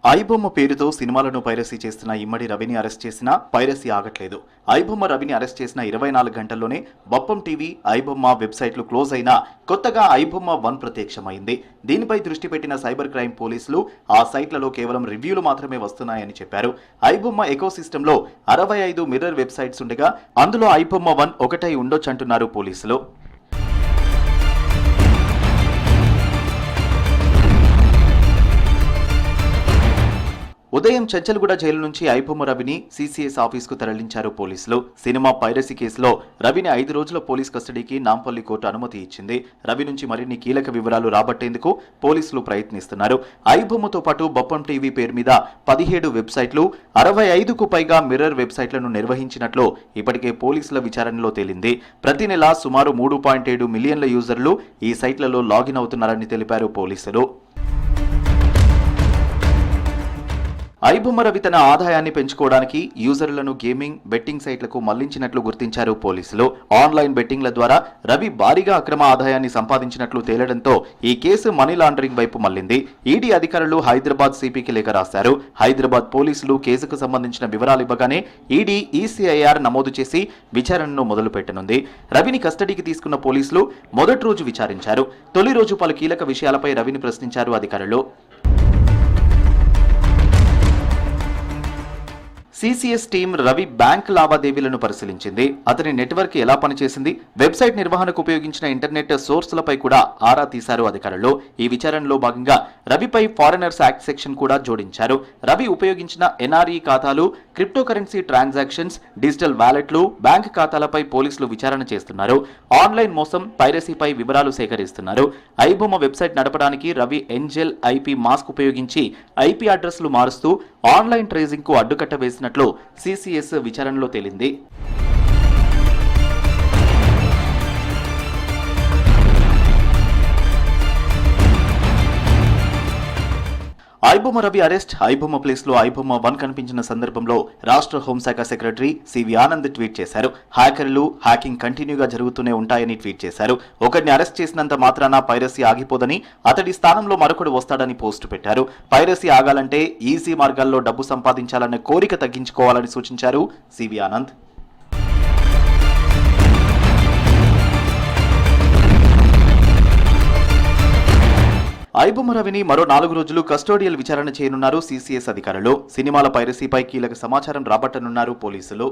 ఐబొమ్మ పేరుతో సినిమాలను పైరసీ చేస్తున్న ఇమ్మడి రవిని అరెస్ట్ చేసినా పైరసీ ఆగట్లేదు. ఐబొమ్మ రవిని అరెస్ట్ చేసిన 24 గంటల్లోనే బొప్పం టీవీ, ఐబొమ్మ వెబ్సైట్లు క్లోజ్ అయినా కొత్తగా ఐబొమ్మ 1 ప్రత్యక్షమైంది. దీనిపై దృష్టి పెట్టిన సైబర్ క్రైమ్ పోలీసులు ఆ సైట్లలో కేవలం రివ్యూలు మాత్రమే వస్తున్నాయని చెప్పారు. ఐబొమ్మ ఎకోసిస్టంలో 65 మిర్రర్ వెబ్సైట్స్ ఉండగా అందులో ఐబొమ్మ 1 ఒకటై ఉండొచ్చంటున్నారు పోలీసులు. ఉదయం చంచల్గూడ జైలు నుంచి ఐబొమ్మ రవిని సీసీఎస్ ఆఫీస్కు తరలించారు పోలీసులు. సినిమా పైరసీ కేసులో రవిని 5 రోజుల పోలీస్ కస్టడీకి నాంపల్లి కోర్టు అనుమతి ఇచ్చింది. రవి నుంచి మరిన్ని కీలక వివరాలు రాబట్టేందుకు పోలీసులు ప్రయత్నిస్తున్నారు. ఐబొమ్మతో పాటు బొప్పం టీవీ పేరు మీద 17 వెబ్సైట్లు, 65కు పైగా మిర్రర్ వెబ్సైట్లను నిర్వహించినట్లు ఇప్పటికే పోలీసుల విచారణలో తేలింది. ప్రతి నెల సుమారు 3.7 మిలియన్ల యూజర్లు ఈ సైట్లలో లాగిన్ అవుతున్నారని తెలిపారు పోలీసులు. ఐబొమ్మ రవి తన ఆదాయాన్ని పెంచుకోవడానికి యూజర్లను గేమింగ్, బెట్టింగ్ సైట్లకు మళ్లించినట్లు గుర్తించారు పోలీసులు. ఆన్లైన్ బెట్టింగ్ల ద్వారా రవి భారీగా అక్రమ ఆదాయాన్ని సంపాదించినట్లు తేలడంతో ఈ కేసు మనీ లాండరింగ్ వైపు మళ్లింది. ఈడీ అధికారులు హైదరాబాద్ సిపికి లేఖ రాశారు. హైదరాబాద్ పోలీసులు కేసుకు సంబంధించిన వివరాలు ఇవ్వగానే ఈడీ ఈసీఐఆర్ నమోదు చేసి విచారణను మొదలుపెట్టనుంది. రవిని కస్టడీకి తీసుకున్న పోలీసులు మొదటి రోజు విచారించారు. తొలి రోజు పలు కీలక విషయాలపై రవిని ప్రశ్నించారు అధికారులు. సీసీఎస్ టీం రవి బ్యాంక్ లావాదేవీలను పరిశీలించింది. అతని నెట్వర్క్ ఎలా పనిచేసింది, వెబ్సైట్ నిర్వహణకు ఉపయోగించిన ఇంటర్నెట్ సోర్సులపై కూడా ఆరా తీశారు అధికారులు. ఈ విచారణలో భాగంగా రవిపై ఫారినర్స్ యాక్ట్ సెక్షన్ కూడా జోడించారు. రవి ఉపయోగించిన ఎన్ఆర్ఈ ఖాతాలు, క్రిప్టోకరెన్సీ ట్రాన్సాక్షన్స్, డిజిటల్ వ్యాలెట్లు, బ్యాంక్ ఖాతాలపై పోలీసులు విచారణ చేస్తున్నారు. ఆన్లైన్ మోసం, పైరసీపై వివరాలు సేకరిస్తున్నారు. ఐబొమ్మ వెబ్సైట్ నడపడానికి రవి ఎంజెల్ ఐపీ మాస్క్ ఉపయోగించి ఐపీ అడ్రస్లు మారుస్తూ ఆన్లైన్ ట్రేసింగ్ కు అడ్డుకట్ట వేసినట్లు సీసీఎస్ విచారణలో తేలింది. ఐబొమ్మ రవి అరెస్ట్, ఐబొమ్మ ప్లేస్ లో ఐబొమ్మ 1 కనిపించిన సందర్భంలో రాష్ట్ర హోంశాఖ సెక్రటరీ సివి ఆనంద్ ట్వీట్ చేశారు. హ్యాకర్లు, హ్యాకింగ్ కంటిన్యూగా జరుగుతూనే ఉంటాయని ట్వీట్ చేశారు. ఒకరిని అరెస్ట్ చేసినంత మాత్రాన పైరసీ ఆగిపోదని, అతడి స్థానంలో మరొకడు వస్తాడని పోస్టు పెట్టారు. పైరసీ ఆగాలంటే ఈజీ మార్గాల్లో డబ్బు సంపాదించాలనే కోరిక తగ్గించుకోవాలని సూచించారు సివి ఆనంద్. ఐబొమ్మ రవిని మరో 4 రోజులు కస్టోడియల్ విచారణ చేయనున్నారు సీసీఎస్ అధికారులు. సినిమాల పైరసీపై కీలక సమాచారం రాబట్టనున్నారు పోలీసులు.